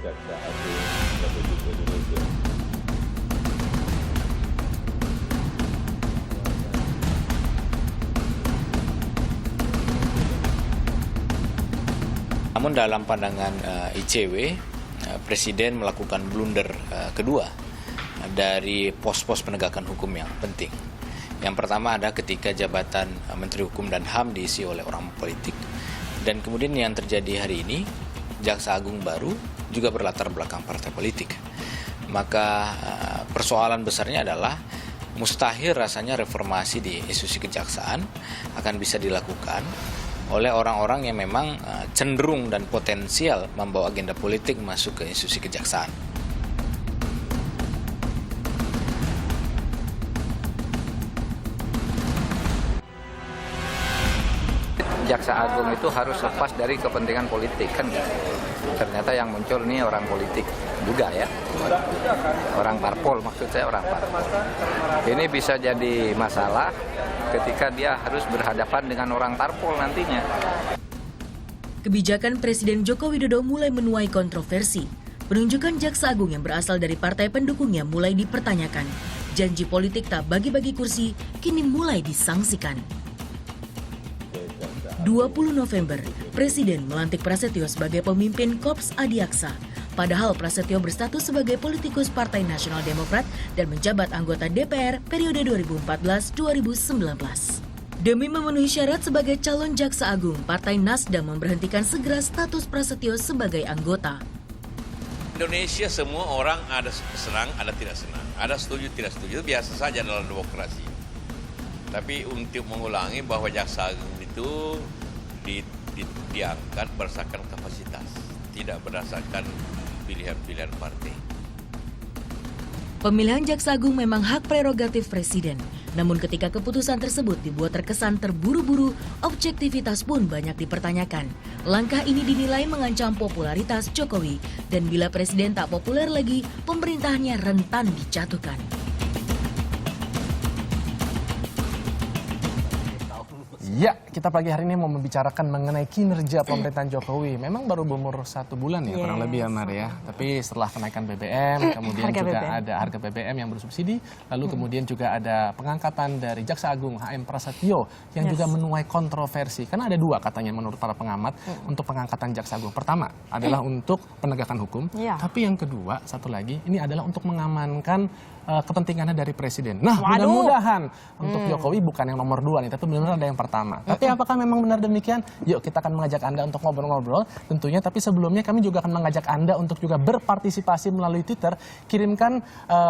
Jaksa Agung Republik Indonesia. Namun dalam pandangan ICW, Presiden melakukan blunder kedua dari pos-pos penegakan hukum yang penting. Yang pertama ada ketika jabatan Menteri Hukum dan HAM diisi oleh orang politik. Dan kemudian yang terjadi hari ini, Jaksa Agung baru juga berlatar belakang partai politik. Maka persoalan besarnya adalah mustahil rasanya reformasi di institusi kejaksaan akan bisa dilakukan oleh orang-orang yang memang cenderung dan potensial membawa agenda politik masuk ke institusi kejaksaan. Jaksa Agung itu harus lepas dari kepentingan politik kan. Ternyata yang muncul ini orang politik juga ya. Orang parpol, maksud saya orang parpol. Ini bisa jadi masalah ketika dia harus berhadapan dengan orang parpol nantinya. Kebijakan Presiden Joko Widodo mulai menuai kontroversi. Penunjukan Jaksa Agung yang berasal dari partai pendukungnya mulai dipertanyakan. Janji politik tak bagi-bagi kursi kini mulai disangsikan. 20 November, Presiden melantik Prasetyo sebagai pemimpin Korps Adiaksa. Padahal Prasetyo berstatus sebagai politikus Partai Nasional Demokrat dan menjabat anggota DPR periode 2014-2019. Demi memenuhi syarat sebagai calon Jaksa Agung, Partai Nasdem memberhentikan segera status Prasetyo sebagai anggota. Indonesia semua orang ada senang, ada tidak senang. Ada setuju, tidak setuju, biasa saja dalam demokrasi. Tapi untuk mengulangi bahwa Jaksa Agung itu diangkat berdasarkan kapasitas, tidak berdasarkan pilihan-pilihan partai. Pemilihan Jaksa Agung memang hak prerogatif Presiden. Namun ketika keputusan tersebut dibuat terkesan terburu-buru, objektivitas pun banyak dipertanyakan. Langkah ini dinilai mengancam popularitas Jokowi. Dan bila Presiden tak populer lagi, pemerintahannya rentan dijatuhkan. Ya, kita pagi hari ini mau membicarakan mengenai kinerja pemerintahan Jokowi. Memang baru berumur 1 bulan ya, kurang lebih ya Mar ya. Tapi setelah kenaikan BBM, kemudian juga ada harga BBM yang bersubsidi, lalu kemudian juga ada pengangkatan dari Jaksa Agung HM Prasetyo yang juga menuai kontroversi. Karena ada dua katanya menurut para pengamat untuk pengangkatan Jaksa Agung. Pertama adalah untuk penegakan hukum, tapi yang kedua satu lagi ini adalah untuk mengamankan kepentingannya dari Presiden. Nah, mudah-mudahan untuk Jokowi bukan yang nomor 2 nih, tapi benar-benar ada yang pertama. Tapi apakah memang benar demikian? Yuk kita akan mengajak Anda untuk ngobrol-ngobrol tentunya. Tapi sebelumnya kami juga akan mengajak Anda untuk juga berpartisipasi melalui Twitter. Kirimkan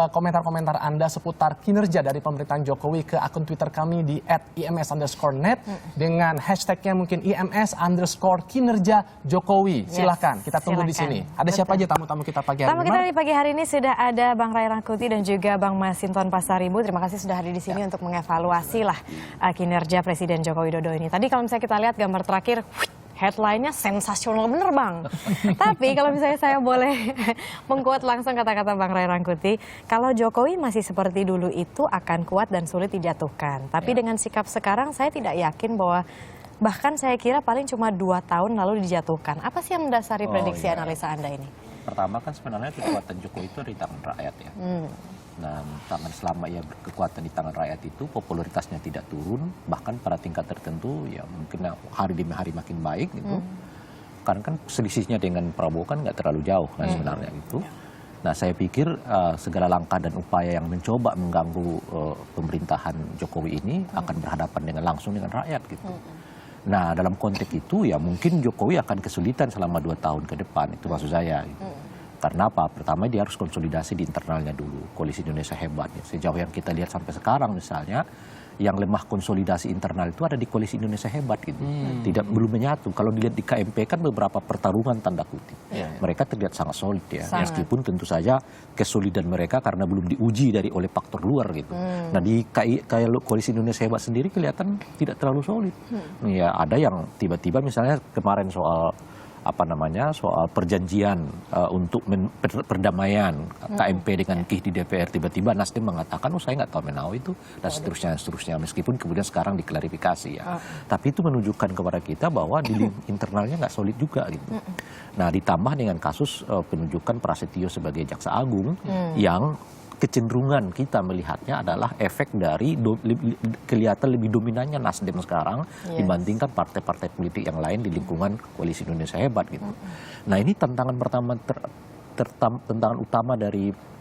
komentar-komentar Anda seputar kinerja dari pemerintahan Jokowi ke akun Twitter kami di @ims_net dengan hashtagnya mungkin IMS_kinerja Jokowi. Silahkan, kita tunggu di sini. Ada siapa aja tamu-tamu kita pagi hari ini? Tamu kita di pagi hari ini sudah ada Bang Ray Rangkuti dan juga Bang Masinton Pasaribu. Terima kasih sudah hadir di sini untuk mengevaluasi lah kinerja Presiden Joko Widodo ini. Tadi kalau misalnya kita lihat gambar terakhir, headline-nya sensasional bener Bang. Tapi kalau misalnya saya boleh mengquote langsung kata-kata Bang Ray Rangkuti, kalau Jokowi masih seperti dulu itu akan kuat dan sulit dijatuhkan. Tapi dengan sikap sekarang saya tidak yakin bahwa bahkan saya kira paling cuma 2 tahun lalu dijatuhkan. Apa sih yang mendasari prediksi analisa Anda ini? Pertama kan sebenarnya kekuatan Jokowi itu di tangan rakyat ya. Dan selama ia berkekuatan di tangan rakyat itu popularitasnya tidak turun, bahkan pada tingkat tertentu ya mungkin hari demi hari makin baik gitu. Karena kan selisihnya dengan Prabowo kan nggak terlalu jauh kan sebenarnya itu. Nah saya pikir segala langkah dan upaya yang mencoba mengganggu pemerintahan Jokowi ini akan berhadapan dengan langsung dengan rakyat gitu. Nah dalam konteks itu ya mungkin Jokowi akan kesulitan selama 2 tahun ke depan, itu maksud saya gitu. Karena apa? Pertama dia harus konsolidasi di internalnya dulu. Koalisi Indonesia Hebat. Sejauh yang kita lihat sampai sekarang misalnya, yang lemah konsolidasi internal itu ada di Koalisi Indonesia Hebat gitu. Belum menyatu. Kalau dilihat di KMP kan beberapa pertarungan tanda kutip. Mereka terlihat sangat solid ya. Meskipun tentu saja kesolidan mereka karena belum diuji oleh faktor luar gitu. Nah di Koalisi Indonesia Hebat sendiri kelihatan tidak terlalu solid. Ya ada yang tiba-tiba misalnya kemarin soal soal perjanjian untuk perdamaian KMP dengan KIH di DPR, tiba-tiba Nasdem mengatakan saya nggak tahu menau itu dan seterusnya meskipun kemudian sekarang diklarifikasi ya. Tapi itu menunjukkan kepada kita bahwa di internalnya nggak solid juga gitu. Nah, ditambah dengan kasus penunjukan Prasetyo sebagai Jaksa Agung yang kecenderungan kita melihatnya adalah efek dari kelihatan lebih dominannya Nasdem sekarang dibandingkan partai-partai politik yang lain di lingkungan Koalisi Indonesia Hebat gitu. Nah, ini tantangan tantangan utama dari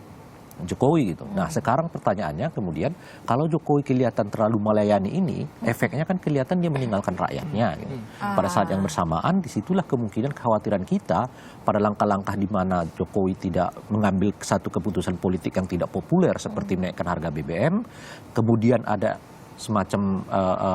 Jokowi gitu. Nah, sekarang pertanyaannya kemudian kalau Jokowi kelihatan terlalu melayani ini, efeknya kan kelihatan dia meninggalkan rakyatnya gitu. Pada saat yang bersamaan disitulah kemungkinan kekhawatiran kita pada langkah-langkah di mana Jokowi tidak mengambil satu keputusan politik yang tidak populer seperti menaikkan harga BBM, kemudian ada semacam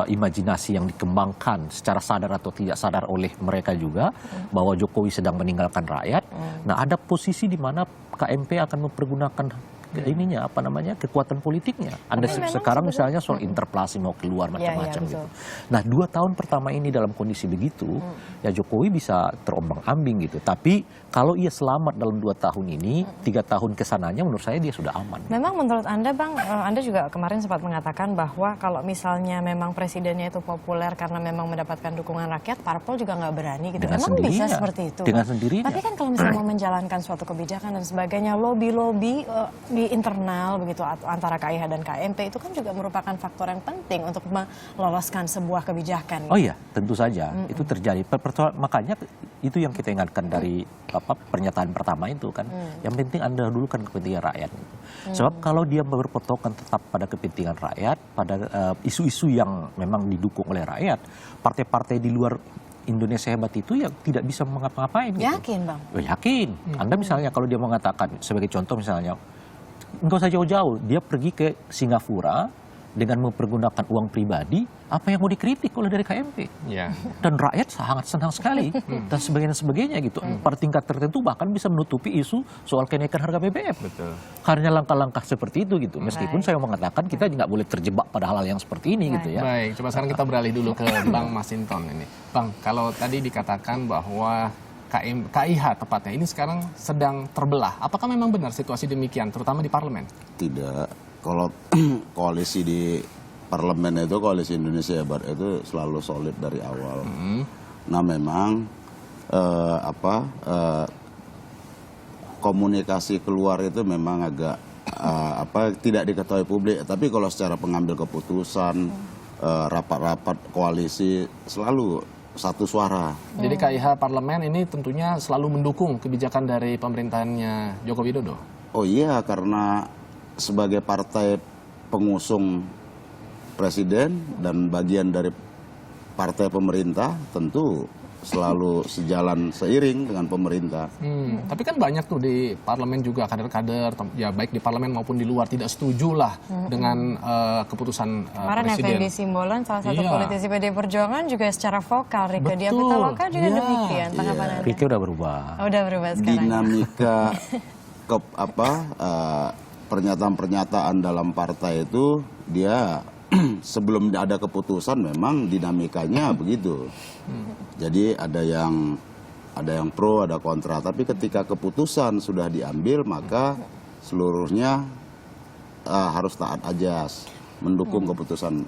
imajinasi yang dikembangkan secara sadar atau tidak sadar oleh mereka juga bahwa Jokowi sedang meninggalkan rakyat. Nah, ada posisi di mana KMP akan mempergunakan kekuatan politiknya. Anda sekarang misalnya soal interpelasi mau keluar macam-macam gitu. Nah, 2 tahun pertama ini dalam kondisi begitu, ya Jokowi bisa terombang-ambing gitu. Tapi kalau ia selamat dalam 2 tahun ini, 3 tahun kesananya menurut saya dia sudah aman. Memang menurut Anda, Bang, Anda juga kemarin sempat mengatakan bahwa kalau misalnya memang presidennya itu populer karena memang mendapatkan dukungan rakyat, parpol juga nggak berani gitu. Dengan memang bisa seperti itu. Dengan sendirinya. Tapi kan kalau misalnya mau menjalankan suatu kebijakan dan sebagainya, lobby-lobby di internal begitu antara KIH dan KMP itu kan juga merupakan faktor yang penting untuk meloloskan sebuah kebijakan. Oh iya, tentu saja itu terjadi. Makanya itu yang kita ingatkan dari pernyataan pertama itu kan. Yang penting Anda dulu kan kepentingan rakyat. Sebab kalau dia berpatokan tetap pada kepentingan rakyat, pada isu-isu yang memang didukung oleh rakyat, partai-partai di luar Indonesia Hebat itu yang tidak bisa mengapa-ngapain. Yakin, gitu. Bang? Yakin. Anda misalnya kalau dia mengatakan, sebagai contoh misalnya, nggak usah jauh-jauh, dia pergi ke Singapura dengan mempergunakan uang pribadi, apa yang mau dikritik oleh dari KMP? Dan rakyat sangat senang sekali dan sebagainya gitu. Pada tingkat tertentu bahkan bisa menutupi isu soal kenaikan harga BBM. Karena langkah-langkah seperti itu gitu. Meskipun saya mengatakan kita nggak boleh terjebak pada hal-hal yang seperti ini gitu ya. Baik, coba sekarang kita beralih dulu ke Bang Masinton ini. Bang, kalau tadi dikatakan bahwa KIH tepatnya ini sekarang sedang terbelah. Apakah memang benar situasi demikian, terutama di parlemen? Tidak. Kalau koalisi di parlemen itu, Koalisi Indonesia Hebat itu selalu solid dari awal. Nah, memang komunikasi keluar itu memang agak tidak diketahui publik. Tapi kalau secara pengambil keputusan, rapat-rapat koalisi selalu satu suara. Jadi KIH parlemen ini tentunya selalu mendukung kebijakan dari pemerintahannya Joko Widodo? Oh iya, karena sebagai partai pengusung presiden dan bagian dari partai pemerintah tentu selalu sejalan seiring dengan pemerintah. Tapi kan banyak tuh di parlemen juga kader-kader, ya baik di parlemen maupun di luar tidak setuju lah dengan keputusan kemarin presiden. Effendi Simbolon, salah satu politisi PD Perjuangan juga secara vokal, Rieke Diah Pitaloka juga demikian. Tanggapan Anda? Rieke udah berubah. Udah berubah sekarang. Dinamika pernyataan-pernyataan dalam partai itu dia sebelum ada keputusan memang dinamikanya begitu. Jadi ada yang pro, ada kontra. Tapi ketika keputusan sudah diambil maka seluruhnya harus taat ajas, mendukung keputusan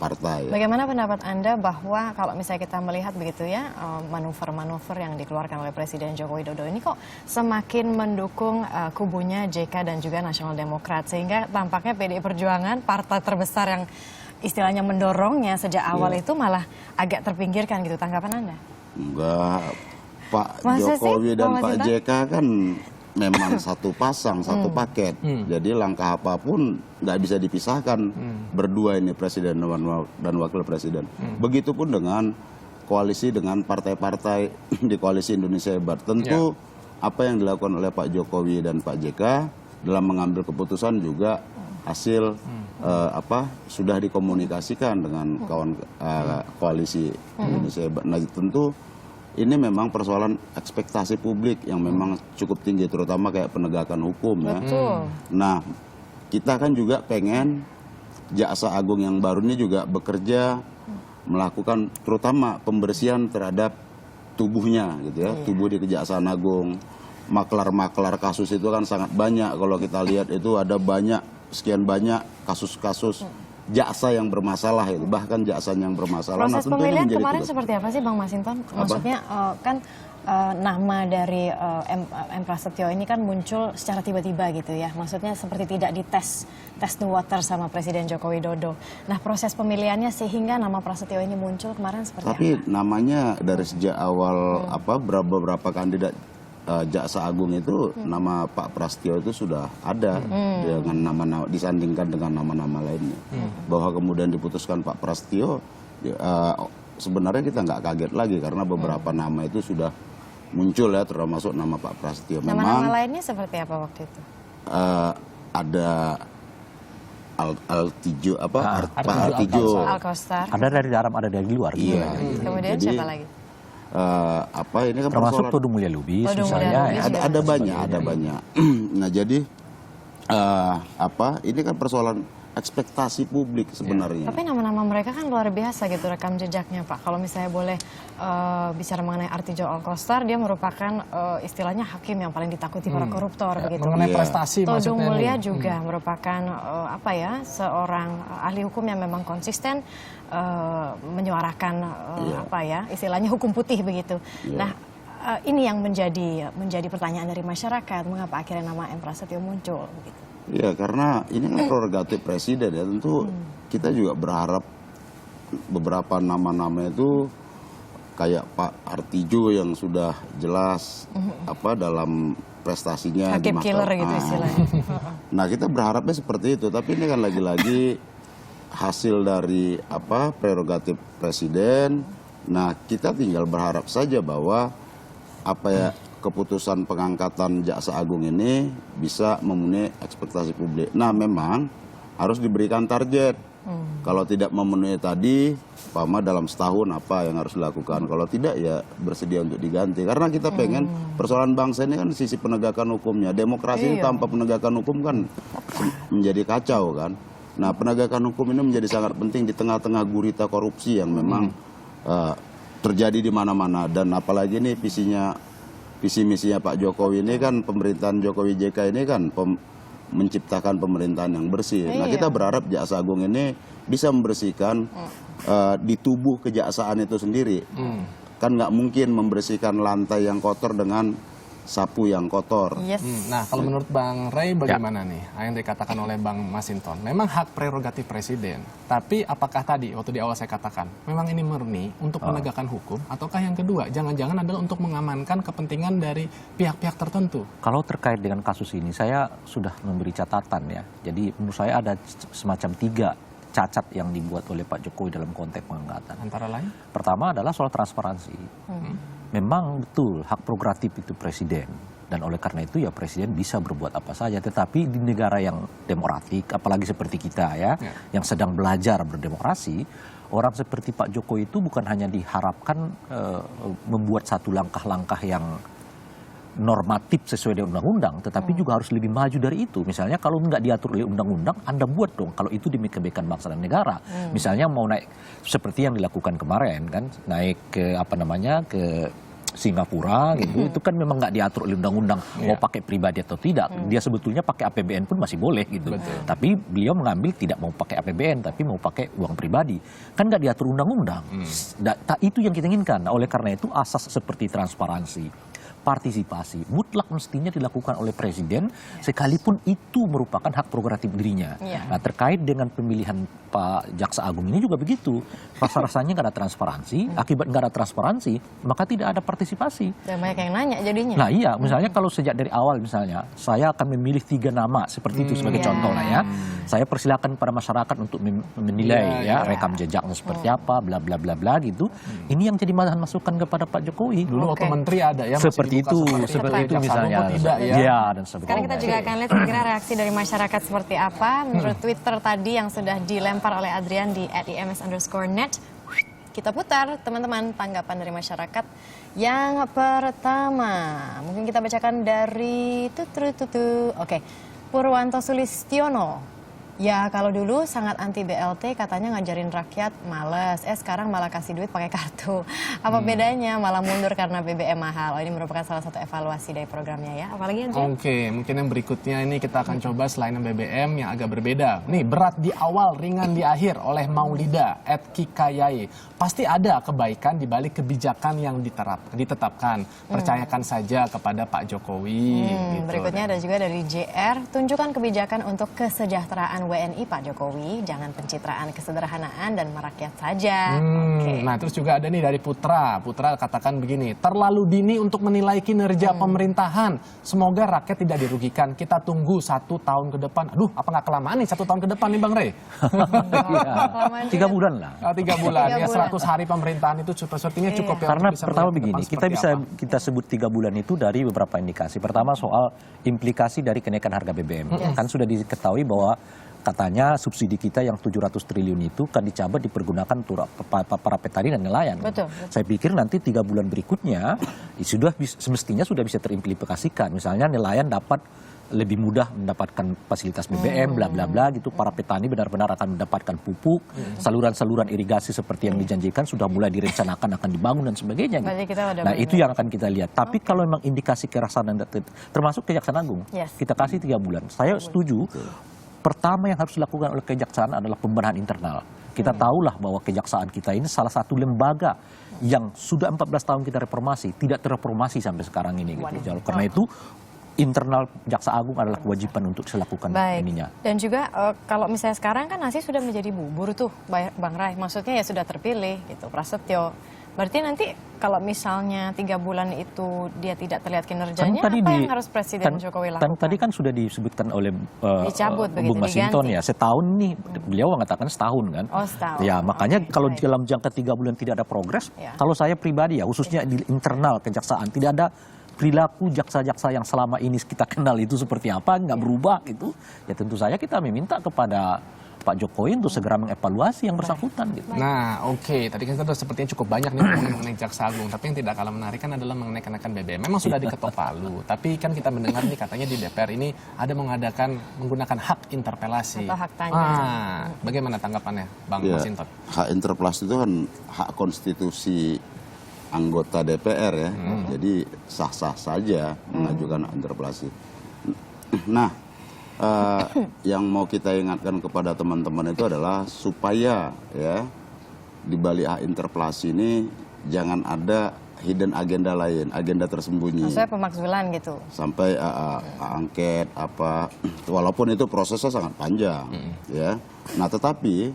partai. Bagaimana pendapat Anda bahwa kalau misalnya kita melihat begitu ya manuver-manuver yang dikeluarkan oleh Presiden Joko Widodo ini kok semakin mendukung kubunya JK dan juga Nasional Demokrat, sehingga tampaknya PDI Perjuangan, partai terbesar yang istilahnya mendorongnya sejak awal itu malah agak terpinggirkan gitu. Tanggapan Anda? Enggak, Pak Masa Jokowi sih, dan Pak Pak JK kan memang satu pasang, satu paket. Jadi langkah apapun nggak bisa dipisahkan berdua ini, presiden dan wakil presiden. Begitupun dengan koalisi dengan partai-partai di Koalisi Indonesia Hebat. Tentu apa yang dilakukan oleh Pak Jokowi dan Pak JK dalam mengambil keputusan juga hasil sudah dikomunikasikan dengan kawan Koalisi Indonesia Hebat. Nah, tentu ini memang persoalan ekspektasi publik yang memang cukup tinggi, terutama kayak penegakan hukum ya. Nah, kita kan juga pengen Jaksa Agung yang baru ini juga bekerja melakukan terutama pembersihan terhadap tubuhnya gitu ya, tubuh di Kejaksaan Agung. Maklar-maklar kasus itu kan sangat banyak. Kalau kita lihat itu ada sekian banyak kasus-kasus jaksa yang bermasalah itu, bahkan jaksa yang bermasalah. Proses pemilihan kemarin seperti apa sih Bang Masinton? Maksudnya kan nama dari M. Prasetyo ini kan muncul secara tiba-tiba gitu ya. Maksudnya seperti tidak dites the water sama Presiden Joko Widodo. Nah, proses pemilihannya sehingga nama Prasetyo ini muncul kemarin seperti apa? Tapi namanya dari sejak awal beberapa kandidat Jaksa Agung itu nama Pak Prasetyo itu sudah ada dengan nama-nama disandingkan dengan nama-nama lainnya. Bahwa kemudian diputuskan Pak Prasetyo sebenarnya kita nggak kaget lagi karena beberapa nama itu sudah muncul ya, termasuk nama Pak Prasetyo. Nama-nama lainnya seperti apa waktu itu? Ada Altijo Pak Altijo. Alkostar. Ada dari dalam, ada dari luar. Iya. Kemudian Jadi, ini kan termasuk Todung Mulya Lubis misalnya. Ada banyak. Nah, jadi ini kan persoalan ekspektasi publik sebenarnya. Tapi nama-nama mereka kan luar biasa gitu rekam jejaknya Pak. Kalau misalnya boleh bicara mengenai Artijo Alkostar, dia merupakan istilahnya hakim yang paling ditakuti para koruptor begitu. Mengenai prestasi Todung maksudnya. Mulya juga merupakan seorang ahli hukum yang memang konsisten menyuarakan istilahnya hukum putih begitu. Nah, ini yang menjadi pertanyaan dari masyarakat, mengapa akhirnya nama M. Prasetyo muncul begitu. Ya, karena ini kan prerogatif presiden ya, tentu kita juga berharap beberapa nama-nama itu kayak Pak Artijo yang sudah jelas dalam prestasinya di hakim killer gitu istilahnya. Nah, kita berharapnya seperti itu, tapi ini kan lagi-lagi hasil dari prerogatif presiden. Nah, kita tinggal berharap saja bahwa keputusan pengangkatan Jaksa Agung ini bisa memenuhi ekspektasi publik. Nah, memang harus diberikan target. Kalau tidak memenuhi tadi, dalam setahun apa yang harus dilakukan. Kalau tidak, ya bersedia untuk diganti. Karena kita pengen persoalan bangsa ini kan sisi penegakan hukumnya. Demokrasi ini tanpa penegakan hukum kan menjadi kacau kan. Nah, penegakan hukum ini menjadi sangat penting di tengah-tengah gurita korupsi yang memang terjadi di mana-mana. Dan apalagi ini visi misinya Pak Jokowi ini kan, pemerintahan Jokowi JK ini kan menciptakan pemerintahan yang bersih. Nah, kita berharap Jaksa Agung ini bisa membersihkan di tubuh kejaksaan itu sendiri. Kan nggak mungkin membersihkan lantai yang kotor dengan sapu yang kotor. Nah, kalau menurut Bang Ray bagaimana nih yang dikatakan oleh Bang Masinton? Memang hak prerogatif presiden, tapi apakah tadi waktu di awal saya katakan memang ini murni untuk menegakkan hukum, ataukah yang kedua jangan-jangan adalah untuk mengamankan kepentingan dari pihak-pihak tertentu? Kalau terkait dengan kasus ini, saya sudah memberi catatan ya. Jadi menurut saya ada semacam 3 cacat yang dibuat oleh Pak Jokowi dalam konteks pengangkatan. Antara lain? Pertama adalah soal transparansi. Memang betul hak prerogatif itu presiden, dan oleh karena itu ya presiden bisa berbuat apa saja. Tetapi di negara yang demokratik, apalagi seperti kita yang sedang belajar berdemokrasi, orang seperti Pak Jokowi itu bukan hanya diharapkan membuat satu langkah-langkah yang normatif sesuai dengan undang-undang, tetapi juga harus lebih maju dari itu. Misalnya kalau nggak diatur oleh undang-undang, Anda buat dong kalau itu demi kebaikan bangsa dan negara. Misalnya mau naik seperti yang dilakukan kemarin kan, naik ke ke Singapura gitu, itu kan memang nggak diatur oleh undang-undang mau pakai pribadi atau tidak. Dia sebetulnya pakai APBN pun masih boleh gitu. Tapi beliau mengambil tidak mau pakai APBN, tapi mau pakai uang pribadi. Kan nggak diatur undang-undang. Itu yang kita inginkan. Oleh karena itu asas seperti transparansi, partisipasi mutlak mestinya dilakukan oleh presiden, sekalipun itu merupakan hak prerogatif dirinya. Nah, terkait dengan pemilihan Pak Jaksa Agung ini juga begitu. Rasa-rasanya nggak ada transparansi, akibat nggak ada transparansi, maka tidak ada partisipasi. Dan banyak yang nanya jadinya. Nah iya, misalnya kalau sejak dari awal misalnya, saya akan memilih 3 nama, seperti itu sebagai contoh lah ya. Saya persilakan pada masyarakat untuk menilai rekam jejaknya seperti apa, bla bla bla bla gitu. Ini yang jadi bahan masukan kepada Pak Jokowi. Dulu waktu menteri ada ya, seperti itu misalnya. Dan sebagainya. Sekarang kita juga akan lihat kira-kira reaksi dari masyarakat seperti apa menurut Twitter tadi yang sudah dilempar oleh Adrian di @ims_net. Kita putar teman-teman tanggapan dari masyarakat. Yang pertama, mungkin kita bacakan dari Purwanto Sulistiono Ya kalau dulu sangat anti BLT, katanya ngajarin rakyat males. Sekarang malah kasih duit pakai kartu. Apa bedanya? Malah mundur karena BBM mahal. Oh, ini merupakan salah satu evaluasi dari programnya ya. Apalagi yang Oke, mungkin yang berikutnya ini kita akan coba selain BBM yang agak berbeda. Nih, berat di awal, ringan di akhir oleh Maulida @Kikayai. Pasti ada kebaikan di balik kebijakan yang ditetapkan. Percayakan saja kepada Pak Jokowi. Gitu. Berikutnya ada juga dari JR, tunjukkan kebijakan untuk kesejahteraan WNI Pak Jokowi, jangan pencitraan kesederhanaan dan merakyat saja. Oke. Nah, terus juga ada nih dari Putra. Putra katakan begini, terlalu dini untuk menilai kinerja pemerintahan. Semoga rakyat tidak dirugikan. Kita tunggu 1 tahun ke depan. Aduh, apa nggak kelamaan nih 1 tahun ke depan nih Bang Rey? Iya. 3 bulan lah. 3 bulan. Ya 100 hari pemerintahan itu sepertinya cukup ya. Karena untuk bisa pertama melihat ke begini, depan kita seperti bisa apa. kita sebut 3 bulan itu dari beberapa indikasi. Pertama soal implikasi dari kenaikan harga BBM. Kan sudah diketahui bahwa katanya subsidi kita yang 700 triliun itu kan dicabut dipergunakan untuk para petani dan nelayan. Betul. Saya pikir nanti 3 bulan berikutnya semestinya sudah bisa terimplikasikan. Misalnya nelayan dapat lebih mudah mendapatkan fasilitas BBM, bla bla bla gitu. Para petani benar-benar akan mendapatkan pupuk, saluran-saluran irigasi seperti yang dijanjikan sudah mulai direncanakan akan dibangun dan sebagainya. Gitu. Nah itu yang akan kita lihat. Tapi kalau memang indikasi kerasan termasuk Kejaksaan Agung, kita kasih 3 bulan. Saya setuju. Pertama yang harus dilakukan oleh Kejaksaan adalah pembenahan internal. Kita tahulah bahwa Kejaksaan kita ini salah satu lembaga yang sudah 14 tahun kita reformasi, tidak terreformasi sampai sekarang ini. Gitu. Karena itu internal Jaksa Agung adalah kewajiban untuk dilakukan ininya. Dan juga kalau misalnya sekarang kan nasi sudah menjadi bubur tuh Bang Rai. Maksudnya ya sudah terpilih gitu Prasetyo. Berarti nanti kalau misalnya 3 bulan itu dia tidak terlihat kinerjanya, apa yang harus Presiden Jokowi lakukan? Tadi kan sudah disebutkan oleh Bung Masinton ya, setahun nih, beliau mengatakan setahun kan. Oh setahun. Ya makanya kalau dalam jangka 3 bulan tidak ada progres, kalau saya pribadi ya, khususnya di internal Kejaksaan, tidak ada perilaku jaksa-jaksa yang selama ini kita kenal itu seperti apa, nggak berubah gitu, ya tentu saja kita meminta kepada Pak Jokowi untuk segera mengevaluasi yang bersangkutan gitu. Nah, oke. Tadi kan kita sepertinya cukup banyak nih mengenai Jaksa Agung, tapi yang tidak kalah menarik kan adalah mengenai kenaikan BBM. Memang sudah diketok palu, tapi kan kita mendengar nih katanya di DPR ini ada menggunakan hak interpelasi. Atau hak tanya. Bagaimana tanggapannya, Bang Masinton? Hak interpelasi itu kan hak konstitusi anggota DPR ya. Jadi sah-sah saja mengajukan hak interpelasi. Nah, yang mau kita ingatkan kepada teman-teman itu adalah supaya ya di balik hak interpelasi ini jangan ada hidden agenda lain, agenda tersembunyi. Maksudnya pemakzulan gitu. Sampai angket apa, walaupun itu prosesnya sangat panjang, ya. Nah, tetapi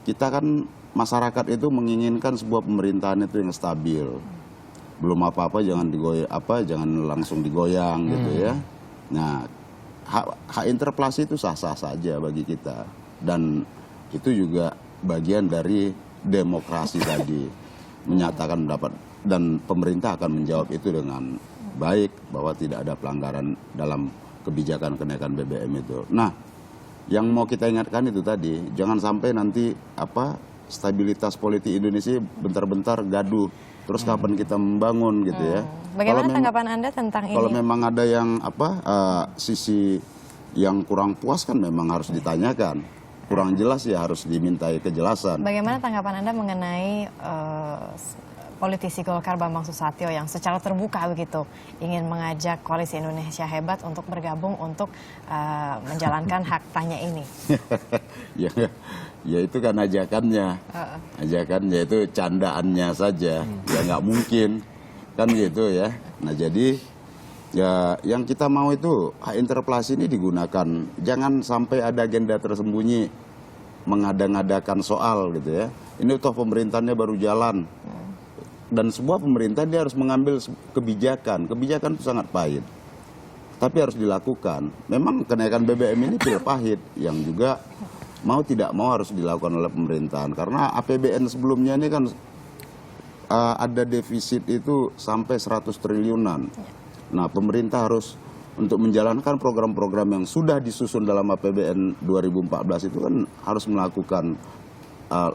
kita kan masyarakat itu menginginkan sebuah pemerintahan itu yang stabil. Belum apa-apa jangan jangan langsung digoyang gitu ya. Nah, hak interpelasi itu sah-sah saja bagi kita, dan itu juga bagian dari demokrasi tadi, menyatakan pendapat, dan pemerintah akan menjawab itu dengan baik bahwa tidak ada pelanggaran dalam kebijakan kenaikan BBM itu. Nah, yang mau kita ingatkan itu tadi, jangan sampai nanti stabilitas politik Indonesia bentar-bentar gaduh, terus kapan kita membangun gitu ya. Bagaimana tanggapan Anda tentang ini? Kalau memang ada yang sisi yang kurang puas kan memang harus ditanyakan. Kurang jelas ya harus dimintai kejelasan. Bagaimana tanggapan Anda mengenai politisi Golkar Bambang Susatyo yang secara terbuka begitu ingin mengajak Koalisi Indonesia Hebat untuk bergabung untuk menjalankan hak tanya ini? Ya itu kan ajakannya. Ajakannya itu candaannya saja. Ya nggak mungkin. Kan gitu ya. Nah jadi ya yang kita mau itu hak interpelasi ini digunakan. Jangan sampai ada agenda tersembunyi mengada-ngadakan soal gitu ya. Ini toh pemerintahnya baru jalan. Dan sebuah pemerintah dia harus mengambil kebijakan. Kebijakan itu sangat pahit. Tapi harus dilakukan. Memang kenaikan BBM ini pil pahit yang juga mau tidak mau harus dilakukan oleh pemerintahan. Karena APBN sebelumnya ini kan ada defisit itu sampai 100 triliunan. Nah, pemerintah harus untuk menjalankan program-program yang sudah disusun dalam APBN 2014 itu kan harus melakukan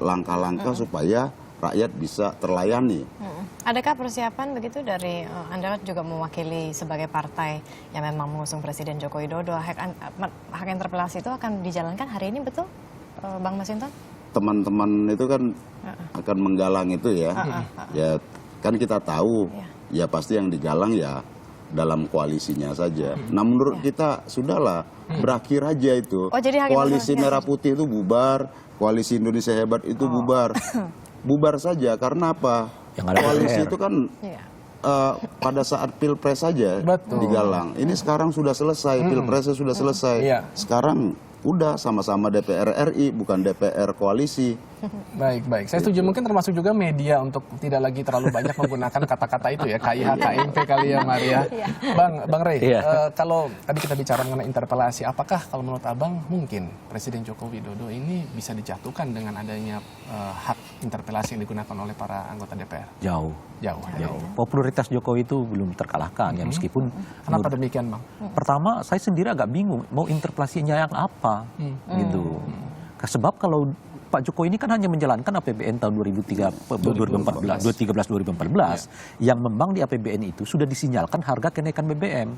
langkah-langkah supaya rakyat bisa terlayani. Adakah persiapan begitu dari Anda juga mewakili sebagai partai yang memang mengusung Presiden Joko Widodo, hak interpelasi itu akan dijalankan hari ini, betul Bang Masinton? Teman-teman itu kan akan menggalang itu ya. Ya kan kita tahu ya pasti yang digalang ya dalam koalisinya saja. Nah menurut kita sudahlah berakhir aja itu. Oh, jadi koalisi Merah Putih itu bubar, koalisi Indonesia Hebat itu bubar. Bubar saja karena apa? Yang ada Koalisi DPR. itu kan pada saat pilpres saja digalang. Ini sekarang sudah selesai, pilpresnya sudah selesai. Sekarang udah sama-sama DPR RI, bukan DPR koalisi. Baik. Saya setuju, mungkin termasuk juga media untuk tidak lagi terlalu banyak menggunakan kata-kata itu ya, KIH, KIMP kali ya Maria. Bang Rey, kalau tadi kita bicara mengenai interpelasi, apakah kalau menurut Abang mungkin Presiden Joko Widodo ini bisa dijatuhkan dengan adanya hak interpelasi yang digunakan oleh para anggota DPR? Jauh. Jauh. Popularitas Jokowi itu belum terkalahkan ya, meskipun Kenapa demikian, Bang? pertama saya sendiri agak bingung mau interpelasinya yang apa gitu. Sebab kalau Pak Jokowi ini kan hanya menjalankan APBN tahun 2013-2014 yang memang di APBN itu sudah disinyalkan harga kenaikan BBM.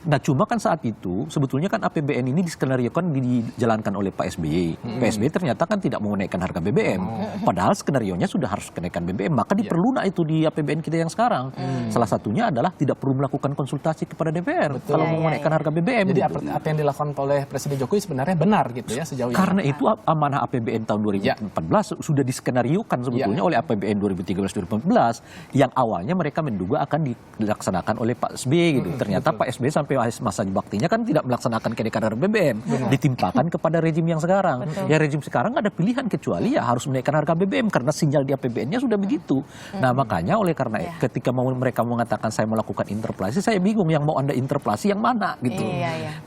Nah cuma kan saat itu sebetulnya kan APBN ini diskenariokan dijalankan oleh Pak SBY. Pak SBY ternyata kan tidak mau menaikkan harga BBM. Padahal skenarionya sudah harus kenaikan BBM. Maka diperlu itu di APBN kita yang sekarang. Salah satunya adalah tidak perlu melakukan konsultasi kepada DPR kalau mau menaikkan harga BBM. Jadi apa yang dilakukan oleh Presiden Jokowi sebenarnya benar gitu ya sejauh ini. Karena itu amanah APBN tahun 2014 sudah diskenariokan sebetulnya oleh APBN 2013-2014 yang awalnya mereka menduga akan dilaksanakan oleh Pak SBY gitu. Ternyata Pak SBY sampai masa baktinya kan tidak melaksanakan kenaikan harga BBM, ditimpakan kepada rejim yang sekarang. Ya rejim sekarang nggak ada pilihan kecuali ya harus menaikkan harga BBM karena sinyal di APBN-nya sudah begitu. Nah makanya oleh karena ketika mereka mengatakan saya melakukan interpelasi, saya bingung yang mau Anda interpelasi yang mana gitu.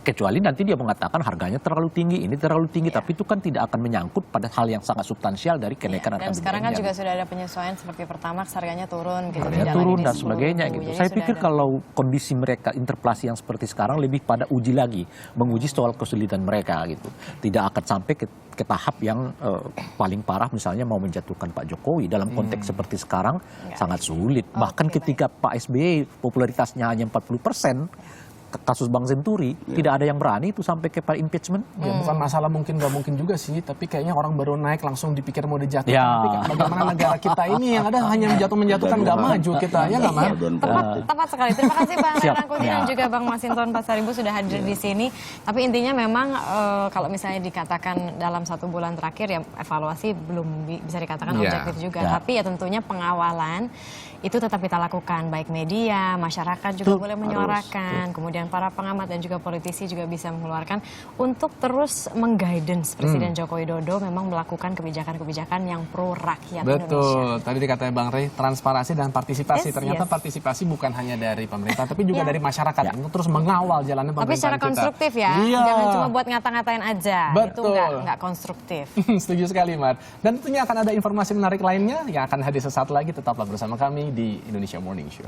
Kecuali nanti dia mengatakan harganya terlalu tinggi, ini terlalu tinggi, tapi itu kan tidak akan menyangkut pada hal yang sangat substansial dari kenaikan harga BBM. Dan sekarang kan juga sudah ada penyesuaian seperti Pertamax harganya turun gitu. Harganya turun dan sebagainya gitu. Saya pikir kalau kondisi mereka interpelasi yang seperti sekarang lebih pada uji lagi, menguji soal kesulitan mereka gitu. Tidak akan sampai ke tahap yang paling parah misalnya mau menjatuhkan Pak Jokowi dalam konteks seperti sekarang sangat sulit. Bahkan ketika Pak SBY popularitasnya hanya 40%, kasus Bang Senturi tidak ada yang berani itu sampai ke impeachment. Ya, bukan masalah mungkin nggak mungkin juga sih, tapi kayaknya orang baru naik langsung dipikir mau dijatuhkan. Tapi bagaimana negara kita ini yang ada hanya menjatuhkan nggak maju kita ya nggak Mar? Tepat sekali. Terima kasih Bang Ray Rangkuti dan juga Bang Masinton Pasaribu sudah hadir di sini. Tapi intinya memang kalau misalnya dikatakan dalam 1 bulan terakhir ya evaluasi belum bisa dikatakan objektif juga. Tapi ya tentunya pengawalan itu tetap kita lakukan, baik media, masyarakat juga boleh menyuarakan, kemudian para pengamat dan juga politisi juga bisa mengeluarkan untuk terus mengguidance Presiden Joko Widodo memang melakukan kebijakan-kebijakan yang pro rakyat Indonesia. Betul, tadi dikatakan Bang Ray, transparansi dan partisipasi. Ternyata partisipasi bukan hanya dari pemerintah, tapi juga dari masyarakat untuk terus mengawal jalannya pemerintahan tapi secara konstruktif ya, jangan cuma buat ngata-ngatain aja. Betul. Itu nggak konstruktif. Setuju sekali Mar. Dan tentunya akan ada informasi menarik lainnya yang akan hadir sesaat lagi, tetaplah bersama kami di Indonesia Morning Show.